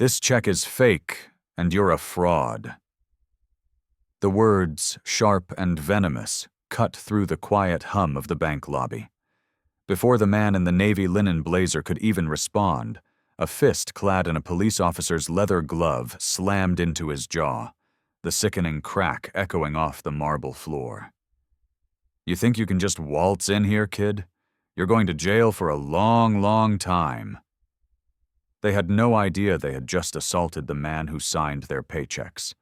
This check is fake, and you're a fraud." The words, sharp and venomous, cut through the quiet hum of the bank lobby. Before the man in the navy linen blazer could even respond, a fist clad in a police officer's leather glove slammed into his jaw, the sickening crack echoing off the marble floor. "You think you can just waltz in here, kid? You're going to jail for a long, long time." They had no idea they had just assaulted the man who signed their paychecks.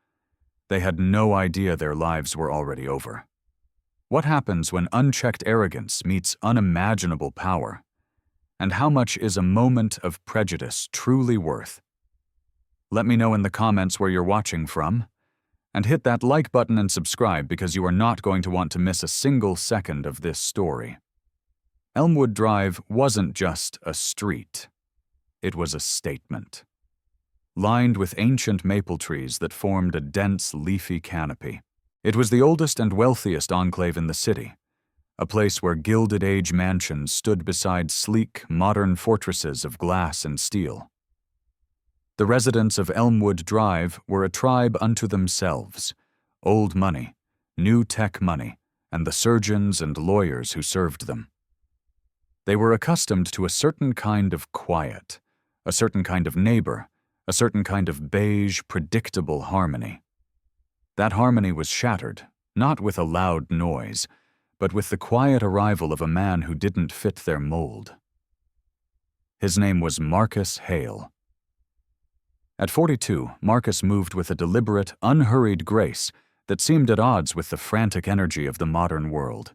They had no idea their lives were already over. What happens when unchecked arrogance meets unimaginable power? And how much is a moment of prejudice truly worth? Let me know in the comments where you're watching from. And hit that like button and subscribe because you are not going to want to miss a single second of this story. Elmwood Drive wasn't just a street. It was a statement. Lined with ancient maple trees that formed a dense, leafy canopy. It was the oldest and wealthiest enclave in the city, a place where Gilded Age mansions stood beside sleek, modern fortresses of glass and steel. The residents of Elmwood Drive were a tribe unto themselves, old money, new tech money, and the surgeons and lawyers who served them. They were accustomed to a certain kind of quiet, a certain kind of neighbor, a certain kind of beige, predictable harmony. That harmony was shattered, not with a loud noise, but with the quiet arrival of a man who didn't fit their mold. His name was Marcus Hale. At 42, Marcus moved with a deliberate, unhurried grace that seemed at odds with the frantic energy of the modern world.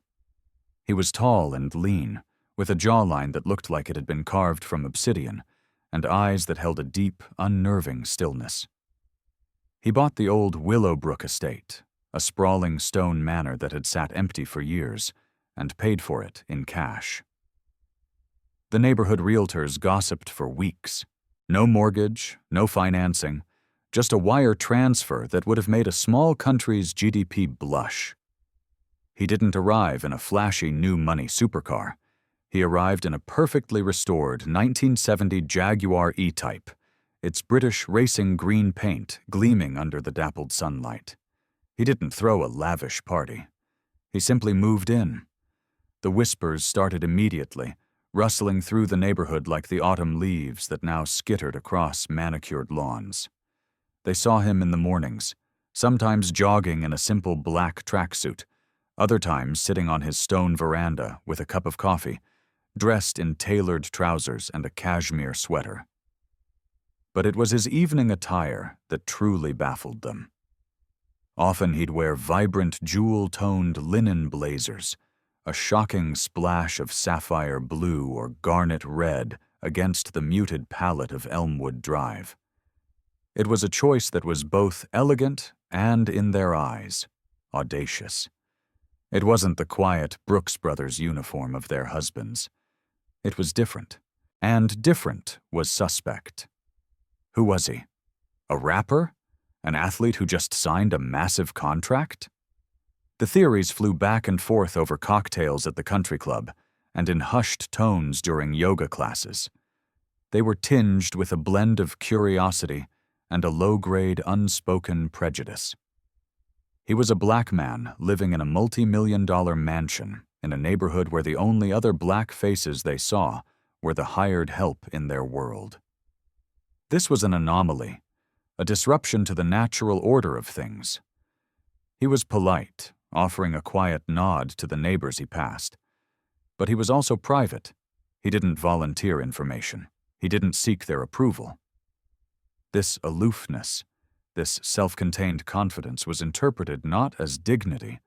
He was tall and lean, with a jawline that looked like it had been carved from obsidian, and eyes that held a deep, unnerving stillness. He bought the old Willowbrook estate, a sprawling stone manor that had sat empty for years, and paid for it in cash. The neighborhood realtors gossiped for weeks. No mortgage, no financing, just a wire transfer that would have made a small country's GDP blush. He didn't arrive in a flashy new money supercar. He arrived in a perfectly restored 1970 Jaguar E-Type, its British racing green paint gleaming under the dappled sunlight. He didn't throw a lavish party. He simply moved in. The whispers started immediately, rustling through the neighborhood like the autumn leaves that now skittered across manicured lawns. They saw him in the mornings, sometimes jogging in a simple black tracksuit, other times sitting on his stone veranda with a cup of coffee, dressed in tailored trousers and a cashmere sweater. But it was his evening attire that truly baffled them. Often he'd wear vibrant jewel-toned linen blazers, a shocking splash of sapphire blue or garnet red against the muted palette of Elmwood Drive. It was a choice that was both elegant and, in their eyes, audacious. It wasn't the quiet Brooks Brothers uniform of their husbands. It was different, and different was suspect. Who was he? A rapper? An athlete who just signed a massive contract? The theories flew back and forth over cocktails at the country club and in hushed tones during yoga classes. They were tinged with a blend of curiosity and a low-grade unspoken prejudice. He was a black man living in a multi-million-dollar mansion in a neighborhood where the only other black faces they saw were the hired help in their world. This was an anomaly, a disruption to the natural order of things. He was polite, offering a quiet nod to the neighbors he passed. But he was also private. He didn't volunteer information. He didn't seek their approval. This aloofness, this self-contained confidence was interpreted not as dignity,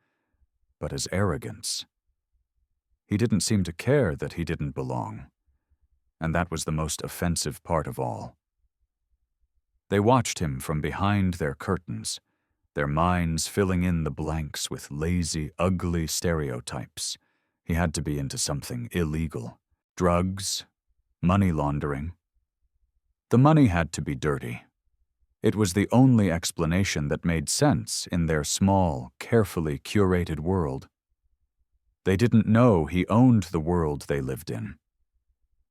but as arrogance. He didn't seem to care that he didn't belong, and that was the most offensive part of all. They watched him from behind their curtains, their minds filling in the blanks with lazy, ugly stereotypes. He had to be into something illegal. Drugs, money laundering. The money had to be dirty. It was the only explanation that made sense in their small, carefully curated world. They didn't know he owned the world they lived in.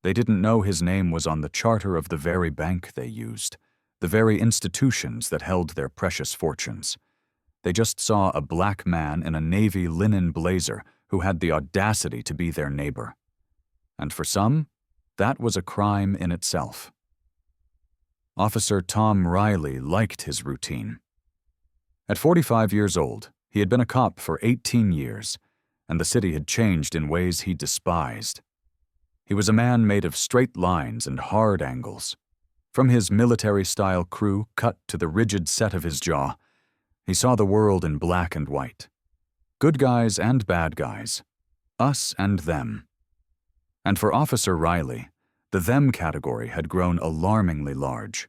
They didn't know his name was on the charter of the very bank they used, the very institutions that held their precious fortunes. They just saw a black man in a navy linen blazer who had the audacity to be their neighbor. And for some, that was a crime in itself. Officer Tom Riley liked his routine. At 45 years old, he had been a cop for 18 years, and the city had changed in ways he despised. He was a man made of straight lines and hard angles. From his military-style crew cut to the rigid set of his jaw, he saw the world in black and white. Good guys and bad guys. Us and them. And for Officer Riley, the them category had grown alarmingly large.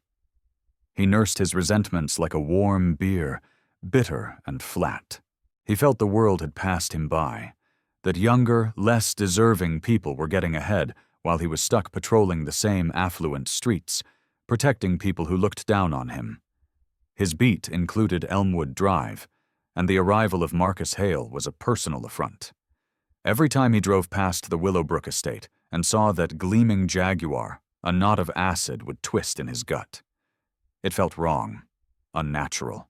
He nursed his resentments like a warm beer, bitter and flat. He felt the world had passed him by, that younger, less deserving people were getting ahead while he was stuck patrolling the same affluent streets, protecting people who looked down on him. His beat included Elmwood Drive, and the arrival of Marcus Hale was a personal affront. Every time he drove past the Willowbrook estate and saw that gleaming Jaguar, a knot of acid would twist in his gut. It felt wrong, unnatural.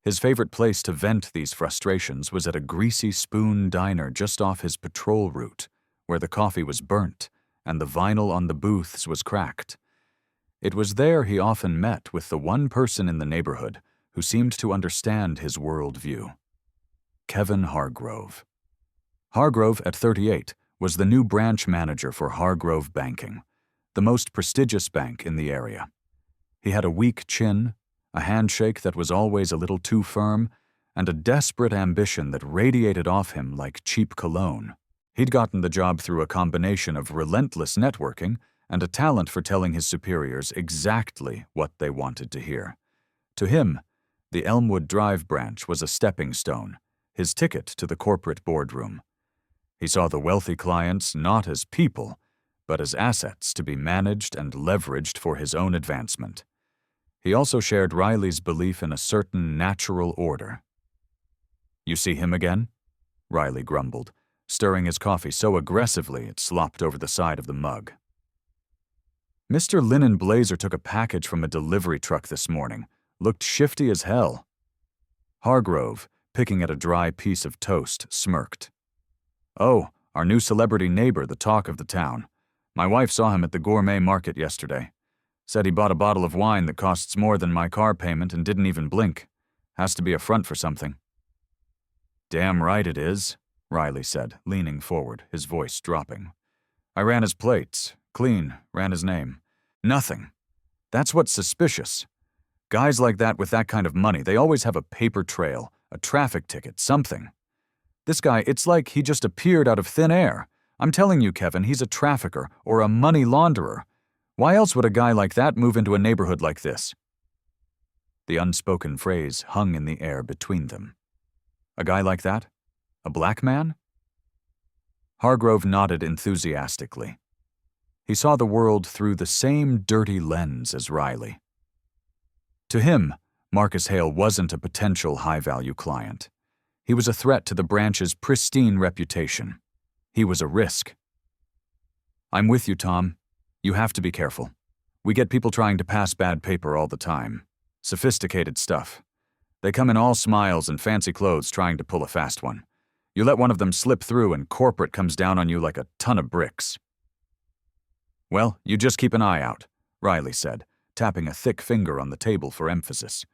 His favorite place to vent these frustrations was at a greasy spoon diner just off his patrol route, where the coffee was burnt and the vinyl on the booths was cracked. It was there he often met with the one person in the neighborhood who seemed to understand his worldview. Kevin Hargrove. Hargrove, at 38, was the new branch manager for Hargrove Banking, the most prestigious bank in the area. He had a weak chin, a handshake that was always a little too firm, and a desperate ambition that radiated off him like cheap cologne. He'd gotten the job through a combination of relentless networking and a talent for telling his superiors exactly what they wanted to hear. To him, the Elmwood Drive branch was a stepping stone, his ticket to the corporate boardroom. He saw the wealthy clients not as people, but as assets to be managed and leveraged for his own advancement. He also shared Riley's belief in a certain natural order. "You see him again?" Riley grumbled, stirring his coffee so aggressively it slopped over the side of the mug. "Mr. Linen Blazer took a package from a delivery truck this morning. Looked shifty as hell." Hargrove, picking at a dry piece of toast, smirked. "Oh, our new celebrity neighbor, the talk of the town. My wife saw him at the gourmet market yesterday. Said he bought a bottle of wine that costs more than my car payment and didn't even blink. Has to be a front for something." "Damn right it is," Riley said, leaning forward, his voice dropping. "I ran his plates. Clean, ran his name. Nothing. That's what's suspicious. Guys like that with that kind of money, they always have a paper trail, a traffic ticket, something. This guy, it's like he just appeared out of thin air. I'm telling you, Kevin, he's a trafficker or a money launderer. Why else would a guy like that move into a neighborhood like this?" The unspoken phrase hung in the air between them. A guy like that? A black man? Hargrove nodded enthusiastically. He saw the world through the same dirty lens as Riley. To him, Marcus Hale wasn't a potential high-value client. He was a threat to the branch's pristine reputation. He was a risk. "I'm with you, Tom. You have to be careful. We get people trying to pass bad paper all the time. Sophisticated stuff. They come in all smiles and fancy clothes trying to pull a fast one. You let one of them slip through and corporate comes down on you like a ton of bricks." "Well, you just keep an eye out," Riley said, tapping a thick finger on the table for emphasis.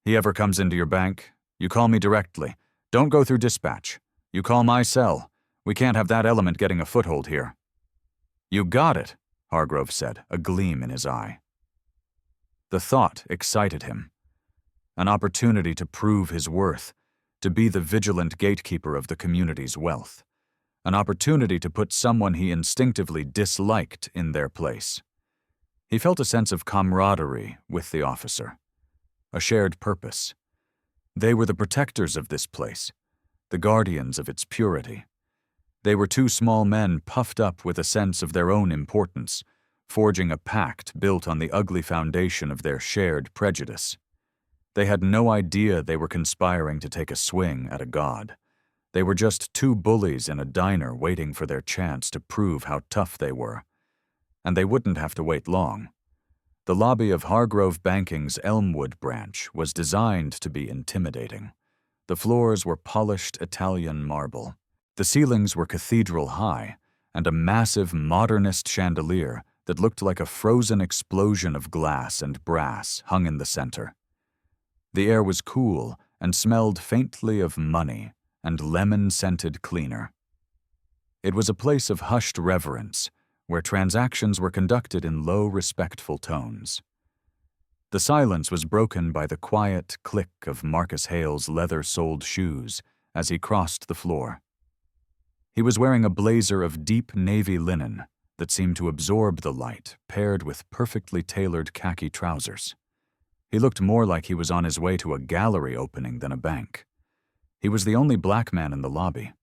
"He ever comes into your bank, you call me directly. Don't go through dispatch. You call my cell. We can't have that element getting a foothold here." "You got it," Hargrove said, a gleam in his eye. The thought excited him. An opportunity to prove his worth, to be the vigilant gatekeeper of the community's wealth. An opportunity to put someone he instinctively disliked in their place. He felt a sense of camaraderie with the officer, a shared purpose. They were the protectors of this place, the guardians of its purity. They were two small men puffed up with a sense of their own importance, forging a pact built on the ugly foundation of their shared prejudice. They had no idea they were conspiring to take a swing at a god. They were just two bullies in a diner waiting for their chance to prove how tough they were. And they wouldn't have to wait long. The lobby of Hargrove Banking's Elmwood branch was designed to be intimidating. The floors were polished Italian marble. The ceilings were cathedral high, and a massive modernist chandelier that looked like a frozen explosion of glass and brass hung in the center. The air was cool and smelled faintly of money and lemon-scented cleaner. It was a place of hushed reverence, where transactions were conducted in low, respectful tones. The silence was broken by the quiet click of Marcus Hale's leather-soled shoes as he crossed the floor. He was wearing a blazer of deep navy linen that seemed to absorb the light, paired with perfectly tailored khaki trousers. He looked more like he was on his way to a gallery opening than a bank. He was the only black man in the lobby.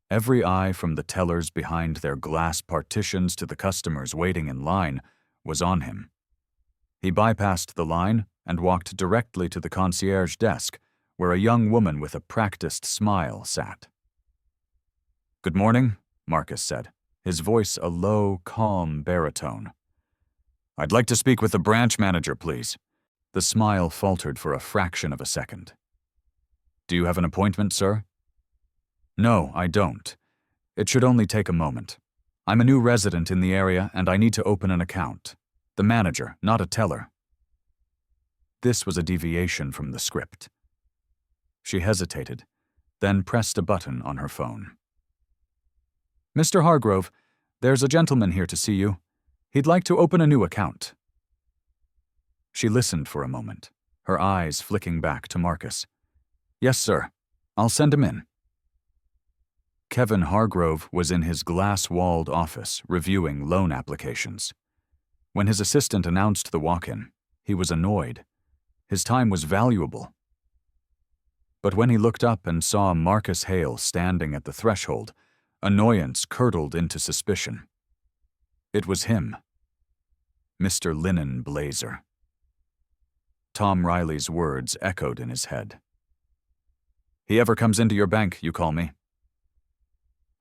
Every eye, from the tellers behind their glass partitions to the customers waiting in line, was on him. He bypassed the line and walked directly to the concierge desk, where a young woman with a practiced smile sat. "Good morning," Marcus said, his voice a low, calm baritone. "I'd like to speak with the branch manager, please." The smile faltered for a fraction of a second. "Do you have an appointment, sir?" "No, I don't. It should only take a moment. I'm a new resident in the area and I need to open an account. The manager, not a teller." This was a deviation from the script. She hesitated, then pressed a button on her phone. "Mr. Hargrove, there's a gentleman here to see you. He'd like to open a new account." She listened for a moment, her eyes flicking back to Marcus. "Yes, sir. I'll send him in." Kevin Hargrove was in his glass-walled office reviewing loan applications. When his assistant announced the walk-in, he was annoyed. His time was valuable. But when he looked up and saw Marcus Hale standing at the threshold, annoyance curdled into suspicion. It was him, Mr. Linen Blazer. Tom Riley's words echoed in his head. "He ever comes into your bank, you call me."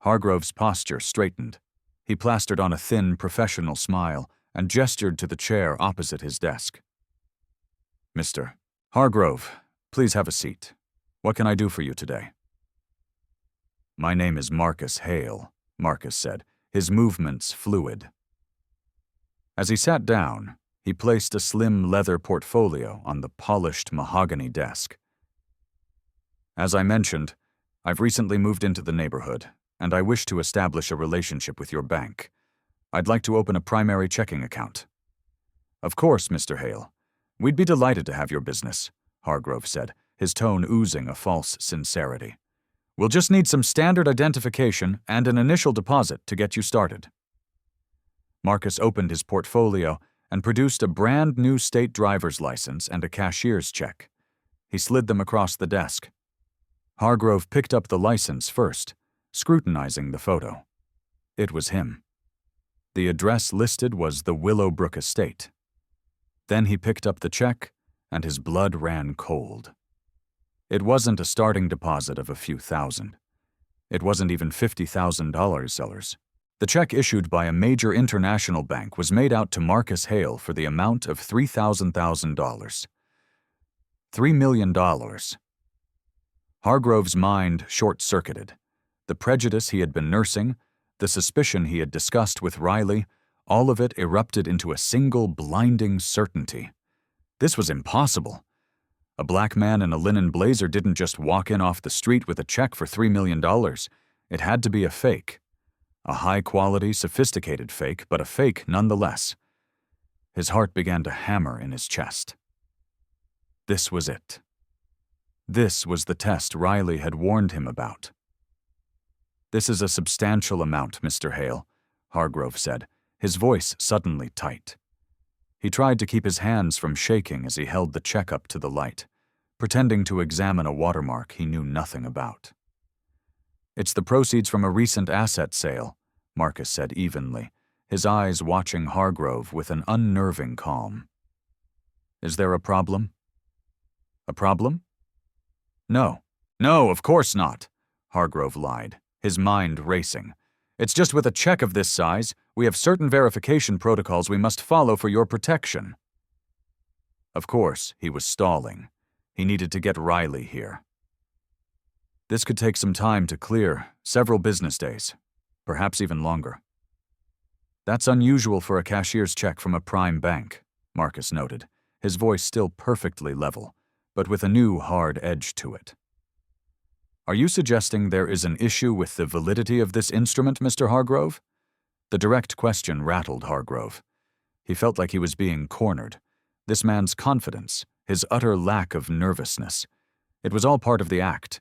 Hargrove's posture straightened. He plastered on a thin, professional smile and gestured to the chair opposite his desk. "Mr. Hargrove, please have a seat. What can I do for you today?" "My name is Marcus Hale," Marcus said, his movements fluid. As he sat down, he placed a slim leather portfolio on the polished mahogany desk. "As I mentioned, I've recently moved into the neighborhood, and I wish to establish a relationship with your bank. I'd like to open a primary checking account." "Of course, Mr. Hale. We'd be delighted to have your business," Hargrove said, his tone oozing a false sincerity. "We'll just need some standard identification and an initial deposit to get you started." Marcus opened his portfolio and produced a brand-new state driver's license and a cashier's check. He slid them across the desk. Hargrove picked up the license first, scrutinizing the photo. It was him. The address listed was the Willowbrook Estate. Then he picked up the check, and his blood ran cold. It wasn't a starting deposit of a few thousand. It wasn't even $50,000, sellers. The check issued by a major international bank was made out to Marcus Hale for the amount of $3,000. $3 million. Hargrove's mind short-circuited. The prejudice he had been nursing, the suspicion he had discussed with Riley, all of it erupted into a single blinding certainty. This was impossible. A black man in a linen blazer didn't just walk in off the street with a check for $3 million. It had to be a fake. A high-quality, sophisticated fake, but a fake nonetheless. His heart began to hammer in his chest. This was it. This was the test Riley had warned him about. "This is a substantial amount, Mr. Hale," Hargrove said, his voice suddenly tight. He tried to keep his hands from shaking as he held the check up to the light, pretending to examine a watermark he knew nothing about. "It's the proceeds from a recent asset sale," Marcus said evenly, his eyes watching Hargrove with an unnerving calm. "Is there a problem?" "A problem?" "No. No, of course not," Hargrove lied, his mind racing. "It's just with a check of this size, we have certain verification protocols we must follow for your protection." Of course, he was stalling. He needed to get Riley here. This could take some time to clear, several business days, perhaps even longer. That's unusual for a cashier's check from a prime bank, Marcus noted, his voice still perfectly level, but with a new hard edge to it. Are you suggesting there is an issue with the validity of this instrument, Mr. Hargrove? The direct question rattled Hargrove. He felt like he was being cornered. This man's confidence, his utter lack of nervousness. It was all part of the act.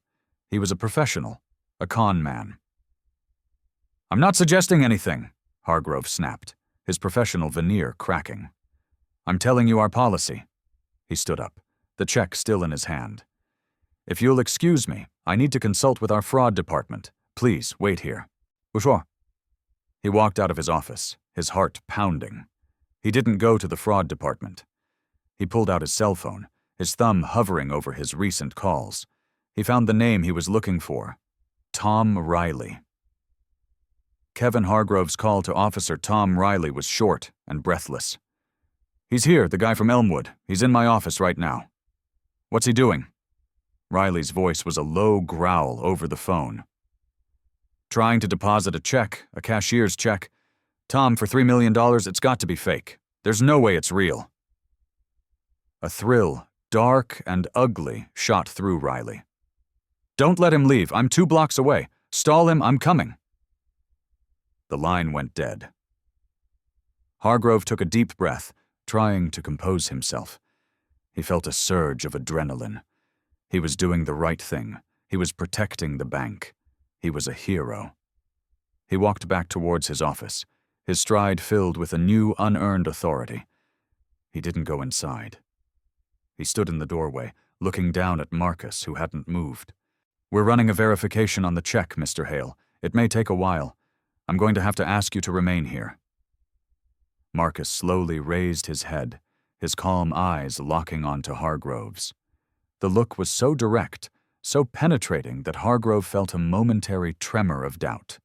He was a professional, a con man. I'm not suggesting anything, Hargrove snapped, his professional veneer cracking. I'm telling you our policy. He stood up, the check still in his hand. If you'll excuse me, I need to consult with our fraud department. Please, wait here. Bonjour. He walked out of his office, his heart pounding. He didn't go to the fraud department. He pulled out his cell phone, his thumb hovering over his recent calls. He found the name he was looking for. Tom Riley. Kevin Hargrove's call to Officer Tom Riley was short and breathless. He's here, the guy from Elmwood. He's in my office right now. What's he doing? Riley's voice was a low growl over the phone. Trying to deposit a check, a cashier's check. Tom, for $3 million, it's got to be fake. There's no way it's real. A thrill, dark and ugly, shot through Riley. Don't let him leave. I'm 2 blocks away. Stall him, I'm coming. The line went dead. Hargrove took a deep breath, trying to compose himself. He felt a surge of adrenaline. He was doing the right thing. He was protecting the bank. He was a hero. He walked back towards his office, his stride filled with a new, unearned authority. He didn't go inside. He stood in the doorway, looking down at Marcus, who hadn't moved. We're running a verification on the check, Mr. Hale. It may take a while. I'm going to have to ask you to remain here. Marcus slowly raised his head, his calm eyes locking onto Hargrove's. The look was so direct, so penetrating that Hargrove felt a momentary tremor of doubt.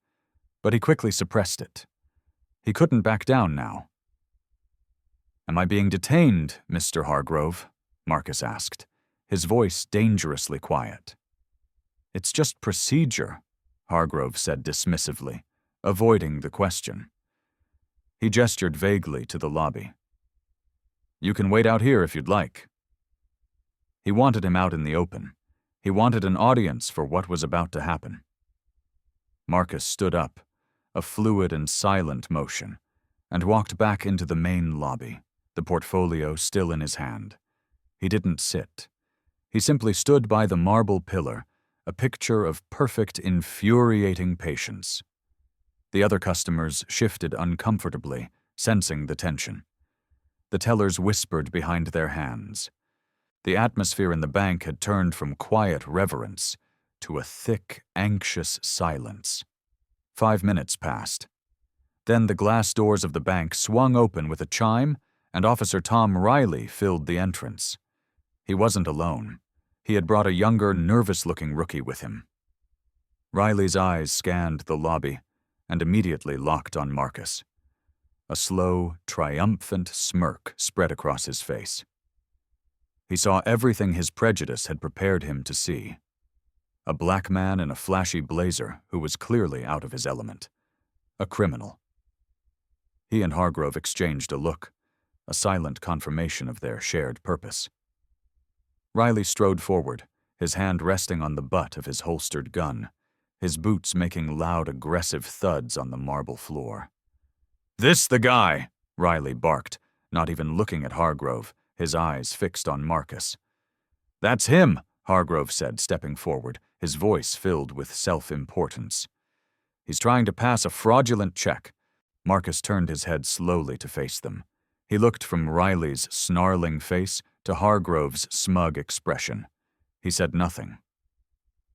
But he quickly suppressed it. He couldn't back down now. Am I being detained, Mr. Hargrove? Marcus asked, his voice dangerously quiet. It's just procedure, Hargrove said dismissively, avoiding the question. He gestured vaguely to the lobby. You can wait out here if you'd like. He wanted him out in the open. He wanted an audience for what was about to happen. Marcus stood up, a fluid and silent motion, and walked back into the main lobby, the portfolio still in his hand. He didn't sit. He simply stood by the marble pillar, a picture of perfect, infuriating patience. The other customers shifted uncomfortably, sensing the tension. The tellers whispered behind their hands. The atmosphere in the bank had turned from quiet reverence to a thick, anxious silence. 5 minutes passed. Then the glass doors of the bank swung open with a chime, and Officer Tom Riley filled the entrance. He wasn't alone. He had brought a younger, nervous-looking rookie with him. Riley's eyes scanned the lobby and immediately locked on Marcus. A slow, triumphant smirk spread across his face. He saw everything his prejudice had prepared him to see. A black man in a flashy blazer who was clearly out of his element. A criminal. He and Hargrove exchanged a look, a silent confirmation of their shared purpose. Riley strode forward, his hand resting on the butt of his holstered gun, his boots making loud, aggressive thuds on the marble floor. "This the guy!" Riley barked, not even looking at Hargrove, his eyes fixed on Marcus. "That's him," Hargrove said, stepping forward, his voice filled with self-importance. "He's trying to pass a fraudulent check." Marcus turned his head slowly to face them. He looked from Riley's snarling face to Hargrove's smug expression. He said nothing.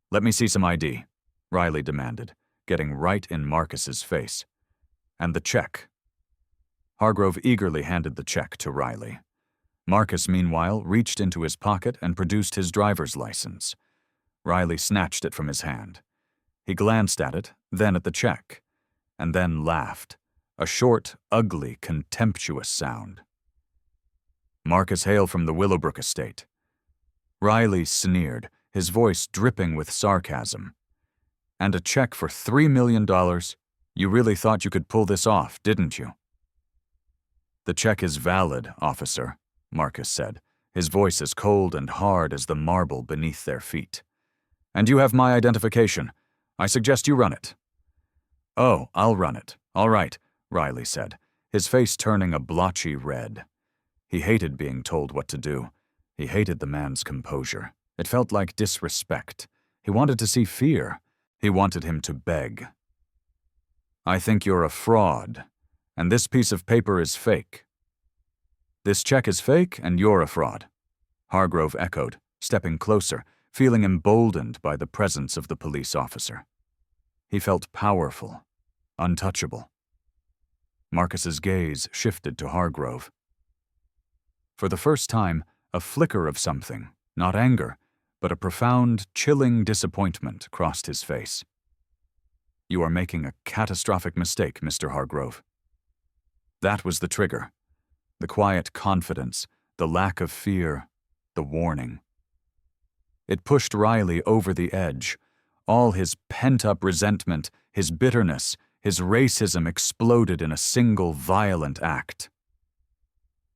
"Let me see some ID," Riley demanded, getting right in Marcus's face. "And the check." Hargrove eagerly handed the check to Riley. Marcus, meanwhile, reached into his pocket and produced his driver's license. Riley snatched it from his hand. He glanced at it, then at the check, and then laughed, a short, ugly, contemptuous sound. Marcus Hale from the Willowbrook estate. Riley sneered, his voice dripping with sarcasm. And a check for $3 million? You really thought you could pull this off, didn't you? The check is valid, officer, Marcus said, his voice as cold and hard as the marble beneath their feet. And you have my identification. I suggest you run it. Oh, I'll run it. All right, Riley said, his face turning a blotchy red. He hated being told what to do. He hated the man's composure. It felt like disrespect. He wanted to see fear. He wanted him to beg. I think you're a fraud, and this piece of paper is fake. This check is fake, and you're a fraud, Hargrove echoed, stepping closer, feeling emboldened by the presence of the police officer. He felt powerful, untouchable. Marcus's gaze shifted to Hargrove. For the first time, a flicker of something, not anger, but a profound, chilling disappointment crossed his face. You are making a catastrophic mistake, Mr. Hargrove. That was the trigger. The quiet confidence, the lack of fear, the warning. It pushed Riley over the edge. All his pent-up resentment, his bitterness, his racism exploded in a single violent act.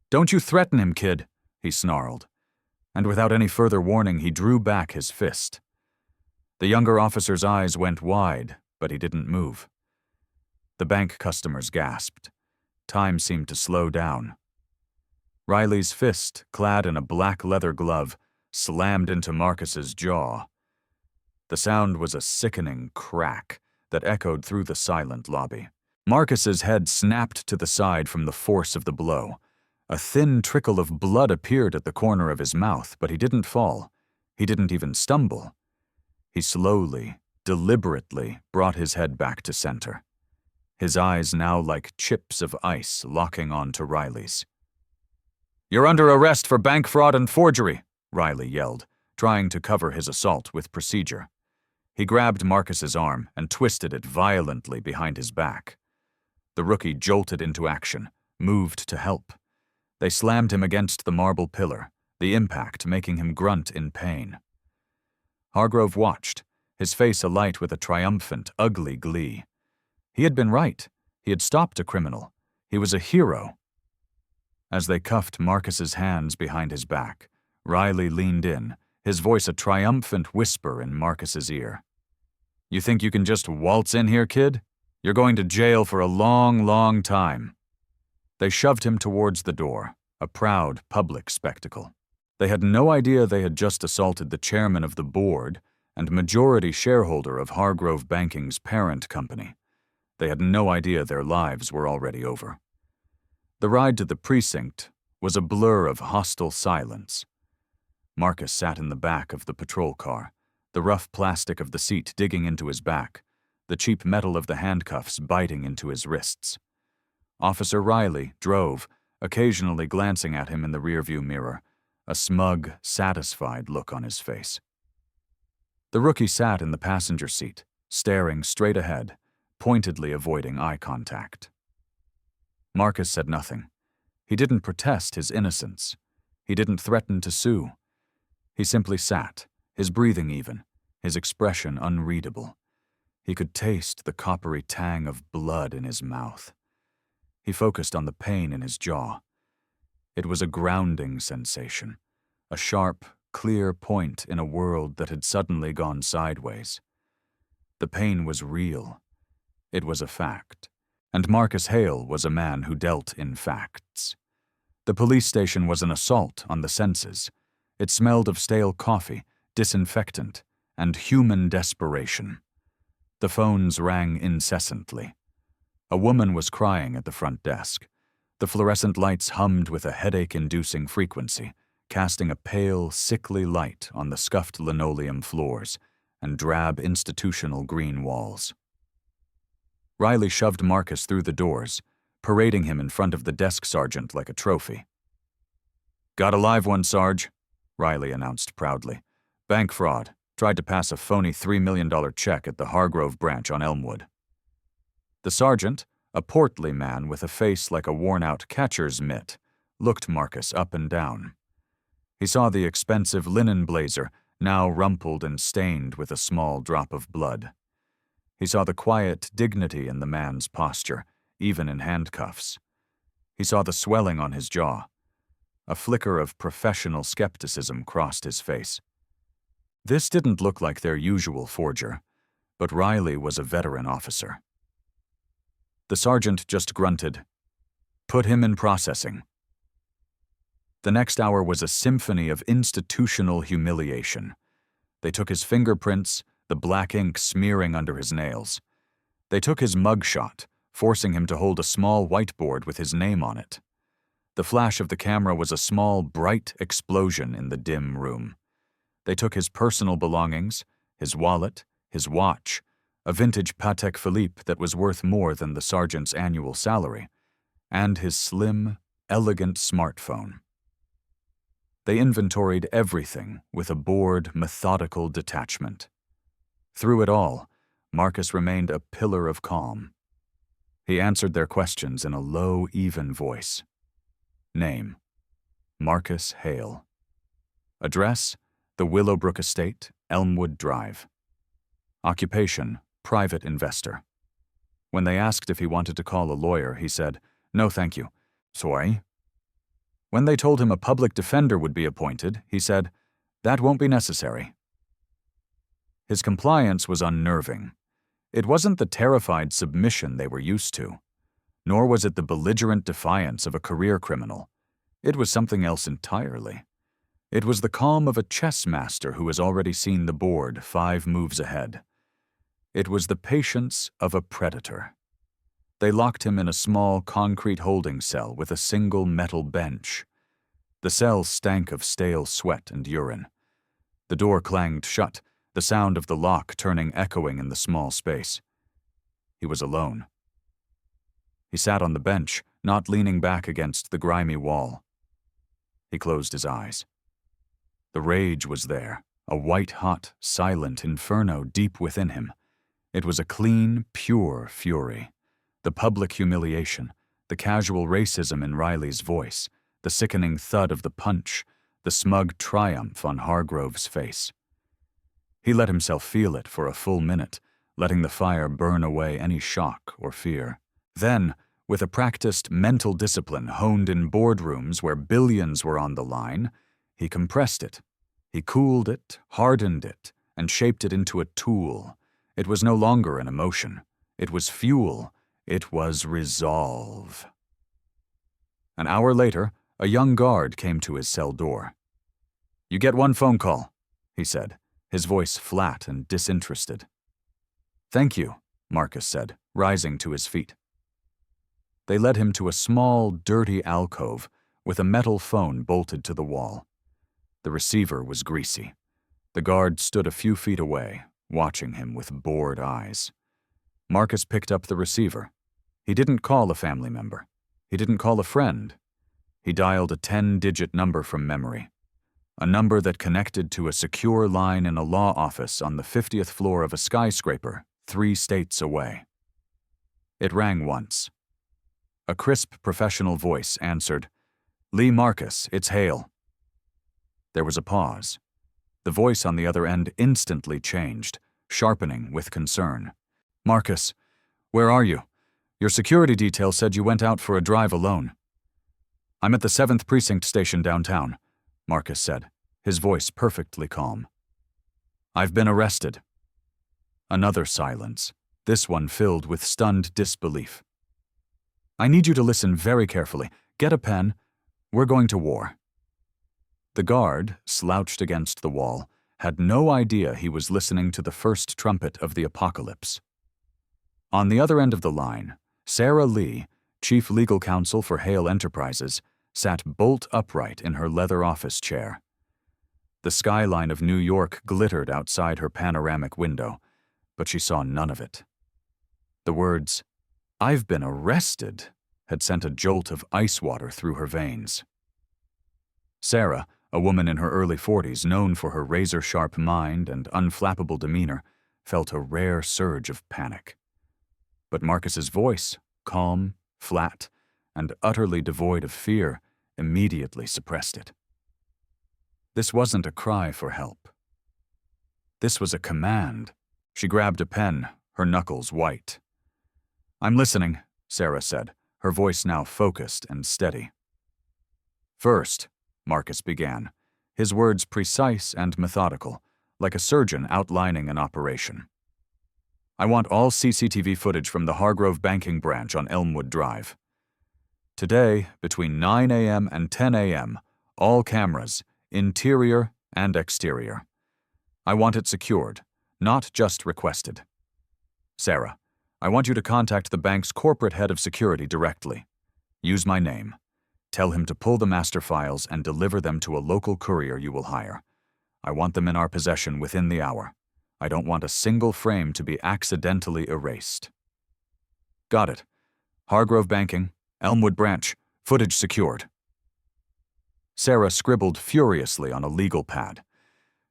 Don't you threaten him, kid, he snarled. And without any further warning, he drew back his fist. The younger officer's eyes went wide, but he didn't move. The bank customers gasped. Time seemed to slow down. Riley's fist, clad in a black leather glove, slammed into Marcus's jaw. The sound was a sickening crack that echoed through the silent lobby. Marcus's head snapped to the side from the force of the blow. A thin trickle of blood appeared at the corner of his mouth, but he didn't fall. He didn't even stumble. He slowly, deliberately brought his head back to center, his eyes now like chips of ice locking onto Riley's. You're under arrest for bank fraud and forgery, Riley yelled, trying to cover his assault with procedure. He grabbed Marcus's arm and twisted it violently behind his back. The rookie jolted into action, moved to help. They slammed him against the marble pillar, the impact making him grunt in pain. Hargrove watched, his face alight with a triumphant, ugly glee. He had been right. He had stopped a criminal. He was a hero. As they cuffed Marcus's hands behind his back, Riley leaned in, his voice a triumphant whisper in Marcus's ear. You think you can just waltz in here, kid? You're going to jail for a long, long time. They shoved him towards the door, a proud public spectacle. They had no idea they had just assaulted the chairman of the board and majority shareholder of Hargrove Banking's parent company. They had no idea their lives were already over. The ride to the precinct was a blur of hostile silence. Marcus sat in the back of the patrol car, the rough plastic of the seat digging into his back, the cheap metal of the handcuffs biting into his wrists. Officer Riley drove, occasionally glancing at him in the rearview mirror, a smug, satisfied look on his face. The rookie sat in the passenger seat, staring straight ahead, pointedly avoiding eye contact. Marcus said nothing. He didn't protest his innocence. He didn't threaten to sue. He simply sat, his breathing even, his expression unreadable. He could taste the coppery tang of blood in his mouth. He focused on the pain in his jaw. It was a grounding sensation, a sharp, clear point in a world that had suddenly gone sideways. The pain was real. It was a fact. And Marcus Hale was a man who dealt in facts. The police station was an assault on the senses. It smelled of stale coffee, disinfectant, and human desperation. The phones rang incessantly. A woman was crying at the front desk. The fluorescent lights hummed with a headache-inducing frequency, casting a pale, sickly light on the scuffed linoleum floors and drab institutional green walls. Riley shoved Marcus through the doors, parading him in front of the desk sergeant like a trophy. Got a live one, Sarge, Riley announced proudly. Bank fraud. Tried to pass a phony $3 million check at the Hargrove branch on Elmwood. The sergeant, a portly man with a face like a worn-out catcher's mitt, looked Marcus up and down. He saw the expensive linen blazer, now rumpled and stained with a small drop of blood. He saw the quiet dignity in the man's posture, even in handcuffs. He saw the swelling on his jaw. A flicker of professional skepticism crossed his face. This didn't look like their usual forger, but Riley was a veteran officer. The sergeant just grunted, "Put him in processing." The next hour was a symphony of institutional humiliation. They took his fingerprints, the black ink smearing under his nails. They took his mugshot, forcing him to hold a small whiteboard with his name on it. The flash of the camera was a small, bright explosion in the dim room. They took his personal belongings, his wallet, his watch, a vintage Patek Philippe that was worth more than the sergeant's annual salary, and his slim, elegant smartphone. They inventoried everything with a bored, methodical detachment. Through it all, Marcus remained a pillar of calm. He answered their questions in a low, even voice. Name: Marcus Hale. Address: the Willowbrook Estate, Elmwood Drive. Occupation: private investor. When they asked if he wanted to call a lawyer, he said, "No, thank you. Sorry." When they told him a public defender would be appointed, he said, "That won't be necessary." His compliance was unnerving. It wasn't the terrified submission they were used to, nor was it the belligerent defiance of a career criminal. It was something else entirely. It was the calm of a chess master who has already seen the board 5 moves ahead. It was the patience of a predator. They locked him in a small concrete holding cell with a single metal bench. The cell stank of stale sweat and urine. The door clanged shut, the sound of the lock turning echoing in the small space. He was alone. He sat on the bench, not leaning back against the grimy wall. He closed his eyes. The rage was there, a white-hot, silent inferno deep within him. It was a clean, pure fury. The public humiliation, the casual racism in Riley's voice, the sickening thud of the punch, the smug triumph on Hargrove's face. He let himself feel it for a full minute, letting the fire burn away any shock or fear. Then, with a practiced mental discipline honed in boardrooms where billions were on the line, he compressed it. He cooled it, hardened it, and shaped it into a tool. It was no longer an emotion. It was fuel. It was resolve. An hour later, a young guard came to his cell door. "You get 1 phone call," he said, his voice flat and disinterested. "Thank you," Marcus said, rising to his feet. They led him to a small, dirty alcove with a metal phone bolted to the wall. The receiver was greasy. The guard stood a few feet away, watching him with bored eyes. Marcus picked up the receiver. He didn't call a family member. He didn't call a friend. He dialed a 10-digit number from memory, a number that connected to a secure line in a law office on the 50th floor of a skyscraper 3 states away. It rang once. A crisp professional voice answered, "Lee Marcus, it's Hale." There was a pause. The voice on the other end instantly changed, sharpening with concern. "Marcus, where are you? Your security detail said you went out for a drive alone." "I'm at the 7th Precinct station downtown," Marcus said, his voice perfectly calm. "I've been arrested." Another silence, this one filled with stunned disbelief. "I need you to listen very carefully. Get a pen. We're going to war." The guard, slouched against the wall, had no idea he was listening to the first trumpet of the apocalypse. On the other end of the line, Sarah Lee, chief legal counsel for Hale Enterprises, sat bolt upright in her leather office chair. The skyline of New York glittered outside her panoramic window, but she saw none of it. The words, "I've been arrested," had sent a jolt of ice water through her veins. Sarah, a woman in her early 40s known for her razor-sharp mind and unflappable demeanor, felt a rare surge of panic. But Marcus's voice, calm, flat, and utterly devoid of fear, immediately suppressed it. This wasn't a cry for help. This was a command. She grabbed a pen, her knuckles white. "I'm listening," Sarah said, her voice now focused and steady. "First," Marcus began, his words precise and methodical, like a surgeon outlining an operation. "I want all CCTV footage from the Hargrove banking branch on Elmwood Drive. Today, between 9 a.m. and 10 a.m., all cameras, interior and exterior. I want it secured, not just requested. Sarah, I want you to contact the bank's corporate head of security directly. Use my name. Tell him to pull the master files and deliver them to a local courier you will hire. I want them in our possession within the hour. I don't want a single frame to be accidentally erased." "Got it. Hargrove Banking, Elmwood Branch, footage secured." Sarah scribbled furiously on a legal pad.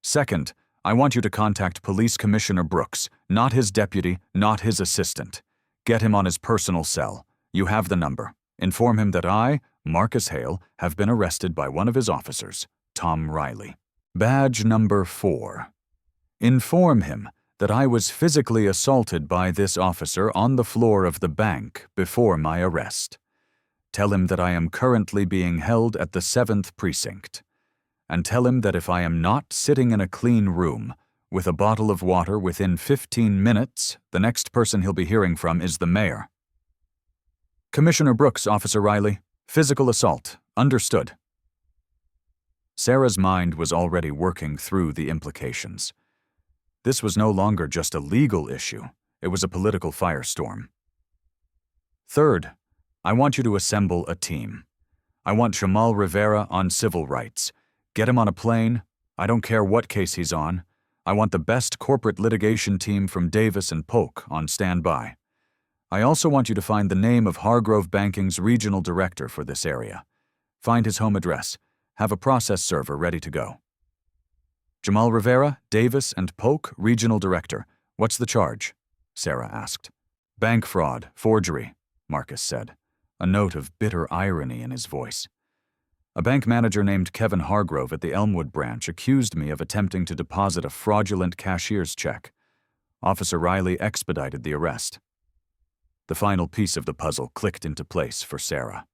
"Second, I want you to contact Police Commissioner Brooks, not his deputy, not his assistant. Get him on his personal cell. You have the number. Inform him that I, Marcus Hale, have been arrested by one of his officers, Tom Riley. Badge number 4. Inform him that I was physically assaulted by this officer on the floor of the bank before my arrest. Tell him that I am currently being held at the 7th Precinct. And tell him that if I am not sitting in a clean room, with a bottle of water within 15 minutes, the next person he'll be hearing from is the mayor." "Commissioner Brooks, Officer Riley. Physical assault. Understood." Sarah's mind was already working through the implications. This was no longer just a legal issue, it was a political firestorm. "Third, I want you to assemble a team. I want Jamal Rivera on civil rights. Get him on a plane. I don't care what case he's on. I want the best corporate litigation team from Davis and Polk on standby. I also want you to find the name of Hargrove Banking's regional director for this area. Find his home address. Have a process server ready to go." "Jamal Rivera, Davis and Polk, regional director. What's the charge?" Sarah asked. "Bank fraud, forgery," Marcus said, a note of bitter irony in his voice. "A bank manager named Kevin Hargrove at the Elmwood branch accused me of attempting to deposit a fraudulent cashier's check. Officer Riley expedited the arrest." The final piece of the puzzle clicked into place for Sarah.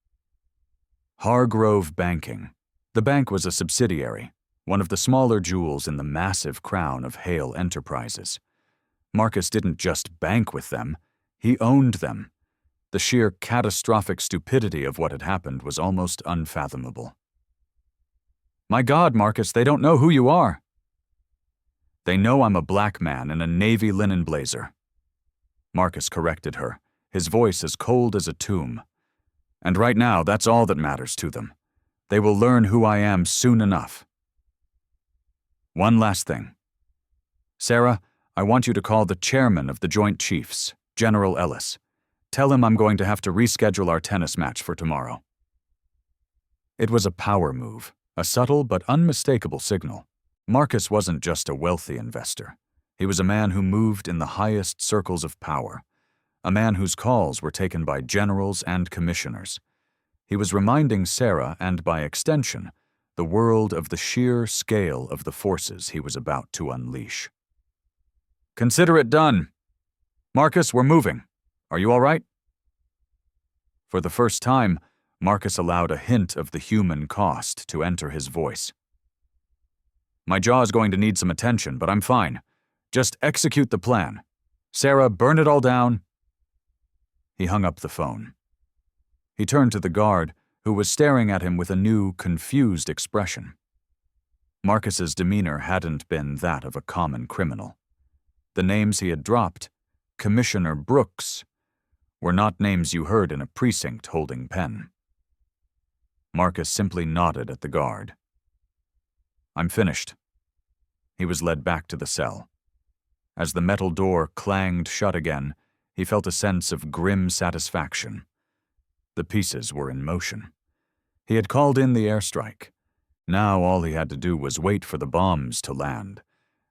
Hargrove Banking. The bank was a subsidiary, one of the smaller jewels in the massive crown of Hale Enterprises. Marcus didn't just bank with them, he owned them. The sheer catastrophic stupidity of what had happened was almost unfathomable. "My God, Marcus, they don't know who you are." "They know I'm a black man in a navy linen blazer." Marcus corrected her, his voice as cold as a tomb. "And right now, that's all that matters to them. They will learn who I am soon enough." "One last thing. Sarah, I want you to call the chairman of the Joint Chiefs, General Ellis. Tell him I'm going to have to reschedule our tennis match for tomorrow." It was a power move, a subtle but unmistakable signal. Marcus wasn't just a wealthy investor. He was a man who moved in the highest circles of power, a man whose calls were taken by generals and commissioners. He was reminding Sarah, and by extension, the world of the sheer scale of the forces he was about to unleash. "Consider it done. Marcus, we're moving. Are you all right?" For the first time, Marcus allowed a hint of the human cost to enter his voice. "My jaw is going to need some attention, but I'm fine. Just execute the plan. Sarah, burn it all down." He hung up the phone. He turned to the guard, who was staring at him with a new, confused expression. Marcus's demeanor hadn't been that of a common criminal. The names he had dropped, Commissioner Brooks, were not names you heard in a precinct holding pen. Marcus simply nodded at the guard. "I'm finished." He was led back to the cell. As the metal door clanged shut again, he felt a sense of grim satisfaction. The pieces were in motion. He had called in the airstrike. Now all he had to do was wait for the bombs to land,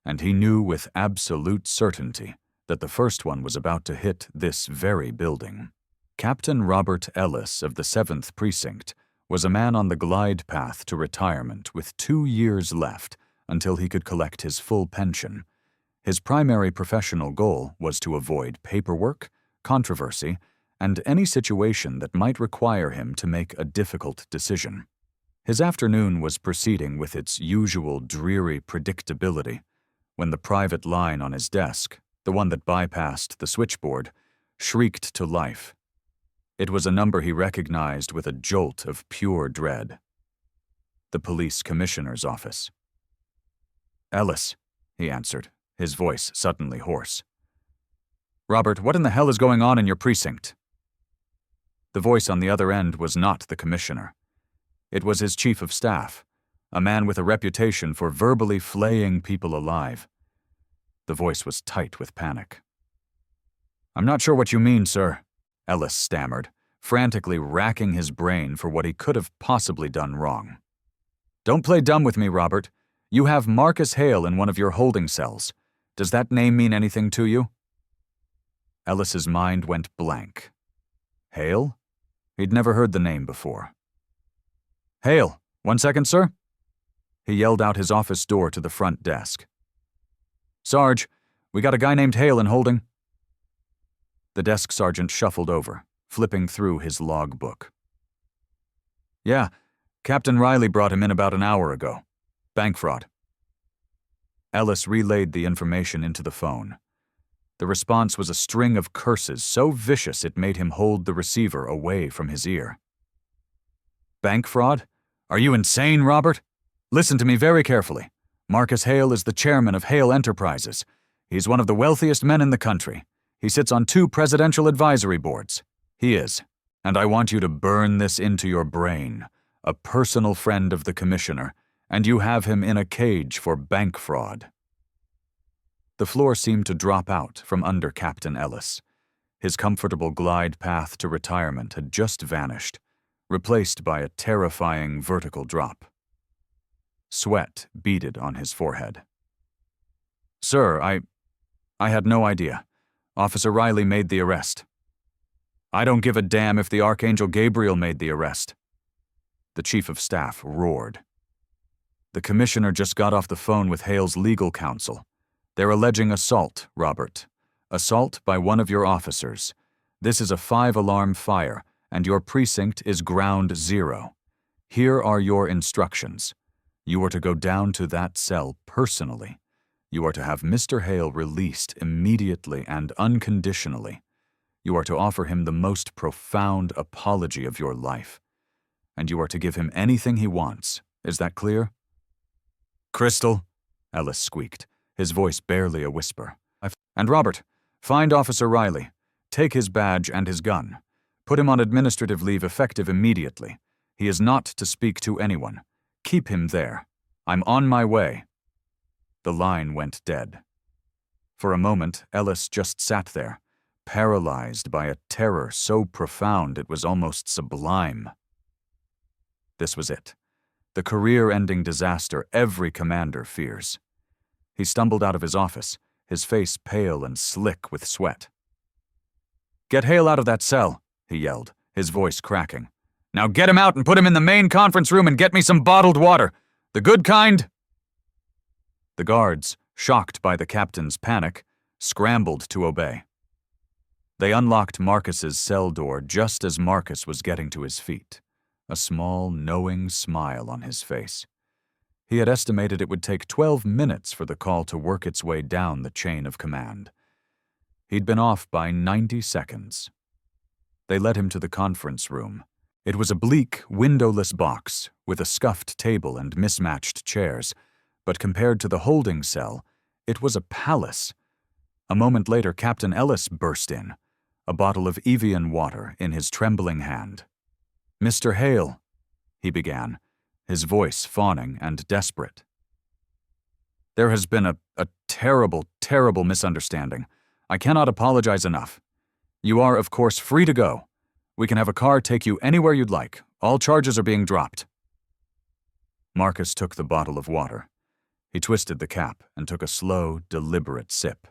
and he knew with absolute certainty that the first one was about to hit this very building. Captain Robert Ellis of the 7th Precinct was a man on the glide path to retirement with 2 years left until he could collect his full pension. His primary professional goal was to avoid paperwork, controversy, and any situation that might require him to make a difficult decision. His afternoon was proceeding with its usual dreary predictability when the private line on his desk, the one that bypassed the switchboard, shrieked to life. It was a number he recognized with a jolt of pure dread. The police commissioner's office. "Ellis," he answered, his voice suddenly hoarse. "Robert, what in the hell is going on in your precinct?" The voice on the other end was not the commissioner. It was his chief of staff, a man with a reputation for verbally flaying people alive. The voice was tight with panic. "I'm not sure what you mean, sir," Ellis stammered, frantically racking his brain for what he could have possibly done wrong. "Don't play dumb with me, Robert. You have Marcus Hale in one of your holding cells. Does that name mean anything to you?" Ellis's mind went blank. Hale? He'd never heard the name before. "Hale, 1 second, sir." He yelled out his office door to the front desk. "Sarge, we got a guy named Hale in holding." The desk sergeant shuffled over, flipping through his logbook. "Yeah, Captain Riley brought him in about an hour ago. Bank fraud." Ellis relayed the information into the phone. The response was a string of curses so vicious it made him hold the receiver away from his ear. "Bank fraud? Are you insane, Robert? Listen to me very carefully. Marcus Hale is the chairman of Hale Enterprises. He's one of the wealthiest men in the country. He sits on 2 presidential advisory boards. He is, and I want you to burn this into your brain, a personal friend of the commissioner, and you have him in a cage for bank fraud." The floor seemed to drop out from under Captain Ellis. His comfortable glide path to retirement had just vanished, replaced by a terrifying vertical drop. Sweat beaded on his forehead. "Sir, I had no idea. Officer Riley made the arrest." "I don't give a damn if the Archangel Gabriel made the arrest." The chief of staff roared. "The commissioner just got off the phone with Hale's legal counsel. They're alleging assault, Robert. Assault by one of your officers. This is a 5-alarm fire, and your precinct is ground 0. Here are your instructions. You are to go down to that cell personally. You are to have Mr. Hale released immediately and unconditionally. You are to offer him the most profound apology of your life. And you are to give him anything he wants. Is that clear?" "Crystal," Ellis squeaked, his voice barely a whisper. "And Robert, find Officer Riley. Take his badge and his gun. Put him on administrative leave effective immediately. He is not to speak to anyone. Keep him there. I'm on my way." The line went dead. For a moment, Ellis just sat there, paralyzed by a terror so profound it was almost sublime. This was it. The career-ending disaster every commander fears. He stumbled out of his office, his face pale and slick with sweat. "Get Hale out of that cell," he yelled, his voice cracking. "Now get him out and put him in the main conference room and get me some bottled water. The good kind." The guards, shocked by the captain's panic, scrambled to obey. They unlocked Marcus's cell door just as Marcus was getting to his feet, a small, knowing smile on his face. He had estimated it would take 12 minutes for the call to work its way down the chain of command. He'd been off by 90 seconds. They led him to the conference room. It was a bleak, windowless box with a scuffed table and mismatched chairs, but compared to the holding cell, it was a palace. A moment later, Captain Ellis burst in, a bottle of Evian water in his trembling hand. "Mr. Hale," he began, his voice fawning and desperate. "There has been a terrible, terrible misunderstanding. I cannot apologize enough. You are, of course, free to go. We can have a car take you anywhere you'd like. All charges are being dropped." Marcus took the bottle of water. He twisted the cap and took a slow, deliberate sip.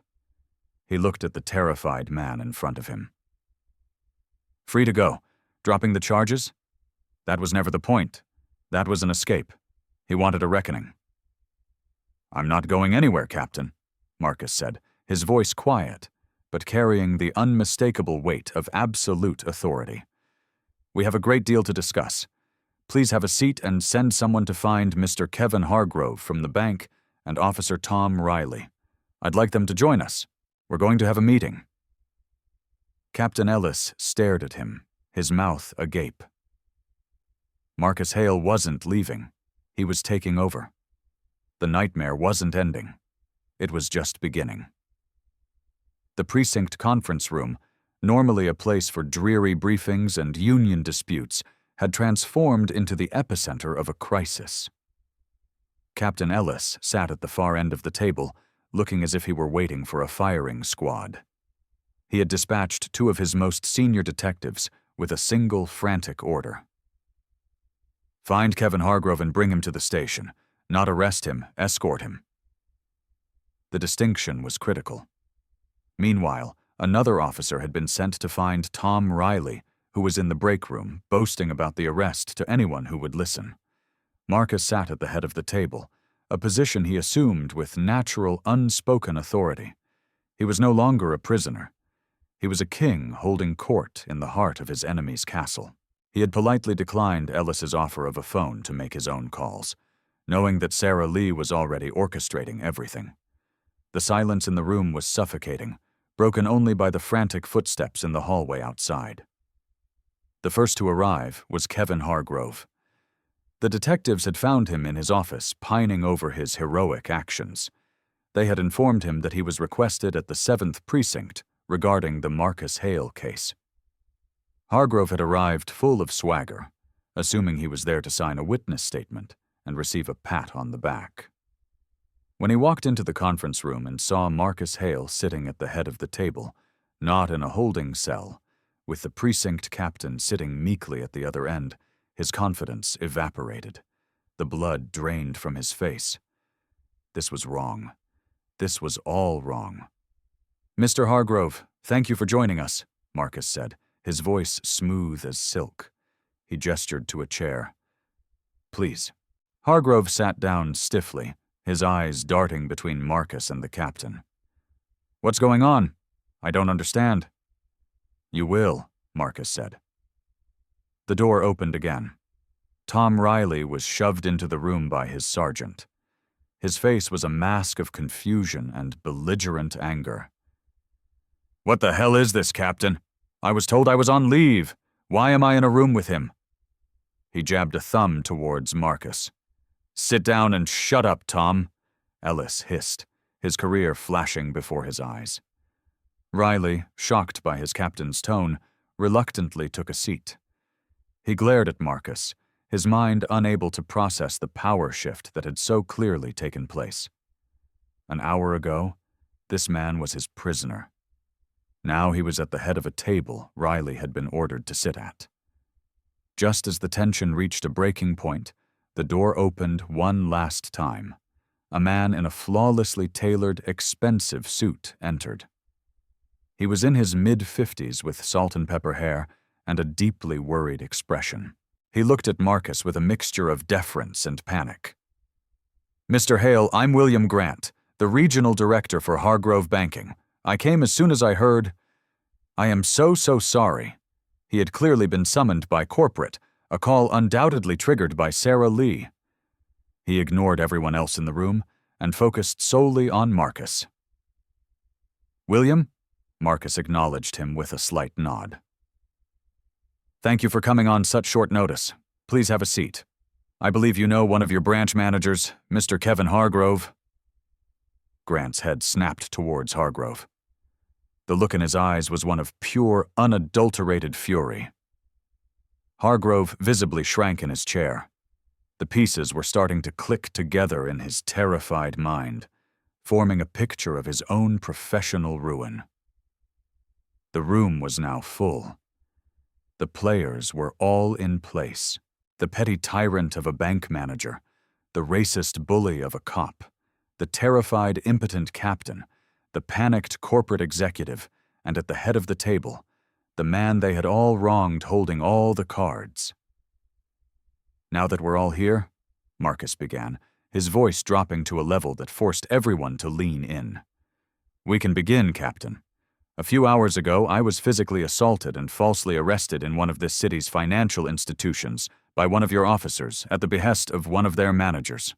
He looked at the terrified man in front of him. "Free to go. Dropping the charges?" That was never the point. That was an escape. He wanted a reckoning. "I'm not going anywhere, Captain," Marcus said, his voice quiet, but carrying the unmistakable weight of absolute authority. "We have a great deal to discuss. Please have a seat and send someone to find Mr. Kevin Hargrove from the bank and Officer Tom Riley. I'd like them to join us. We're going to have a meeting." Captain Ellis stared at him, his mouth agape. Marcus Hale wasn't leaving. He was taking over. The nightmare wasn't ending. It was just beginning. The precinct conference room, normally a place for dreary briefings and union disputes, had transformed into the epicenter of a crisis. Captain Ellis sat at the far end of the table, looking as if he were waiting for a firing squad. He had dispatched 2 of his most senior detectives with a single frantic order. "Find Kevin Hargrove and bring him to the station. Not arrest him, escort him." The distinction was critical. Meanwhile, another officer had been sent to find Tom Riley, who was in the break room, boasting about the arrest to anyone who would listen. Marcus sat at the head of the table, a position he assumed with natural, unspoken authority. He was no longer a prisoner. He was a king holding court in the heart of his enemy's castle. He had politely declined Ellis's offer of a phone to make his own calls, knowing that Sarah Lee was already orchestrating everything. The silence in the room was suffocating, broken only by the frantic footsteps in the hallway outside. The first to arrive was Kevin Hargrove. The detectives had found him in his office, pining over his heroic actions. They had informed him that he was requested at the 7th Precinct regarding the Marcus Hale case. Hargrove had arrived full of swagger, assuming he was there to sign a witness statement and receive a pat on the back. When he walked into the conference room and saw Marcus Hale sitting at the head of the table, not in a holding cell, with the precinct captain sitting meekly at the other end, his confidence evaporated. The blood drained from his face. This was wrong. This was all wrong. "Mr. Hargrove, thank you for joining us," Marcus said, his voice smooth as silk. He gestured to a chair. "Please." Hargrove sat down stiffly, his eyes darting between Marcus and the captain. "What's going on? I don't understand." "You will," Marcus said. The door opened again. Tom Riley was shoved into the room by his sergeant. His face was a mask of confusion and belligerent anger. "What the hell is this, Captain? I was told I was on leave. Why am I in a room with him?" He jabbed a thumb towards Marcus. "Sit down and shut up, Tom," Ellis hissed, his career flashing before his eyes. Riley, shocked by his captain's tone, reluctantly took a seat. He glared at Marcus, his mind unable to process the power shift that had so clearly taken place. An hour ago, this man was his prisoner. Now he was at the head of a table Riley had been ordered to sit at. Just as the tension reached a breaking point, the door opened one last time. A man in a flawlessly tailored, expensive suit entered. He was in his mid-50s with salt and pepper hair and a deeply worried expression. He looked at Marcus with a mixture of deference and panic. "Mr. Hale, I'm William Grant, the regional director for Hargrove Banking. I came as soon as I heard—" "I am so sorry." He had clearly been summoned by corporate, a call undoubtedly triggered by Sarah Lee. He ignored everyone else in the room and focused solely on Marcus. "William?" Marcus acknowledged him with a slight nod. "Thank you for coming on such short notice. Please have a seat. I believe you know one of your branch managers, Mr. Kevin Hargrove." Grant's head snapped towards Hargrove. The look in his eyes was one of pure, unadulterated fury. Hargrove visibly shrank in his chair. The pieces were starting to click together in his terrified mind, forming a picture of his own professional ruin. The room was now full. The players were all in place. The petty tyrant of a bank manager, the racist bully of a cop, the terrified, impotent captain, the panicked corporate executive, and at the head of the table, the man they had all wronged holding all the cards. Now that we're all here, Marcus began, his voice dropping to a level that forced everyone to lean in. We can begin, Captain. A few hours ago, I was physically assaulted and falsely arrested in one of this city's financial institutions by one of your officers at the behest of one of their managers.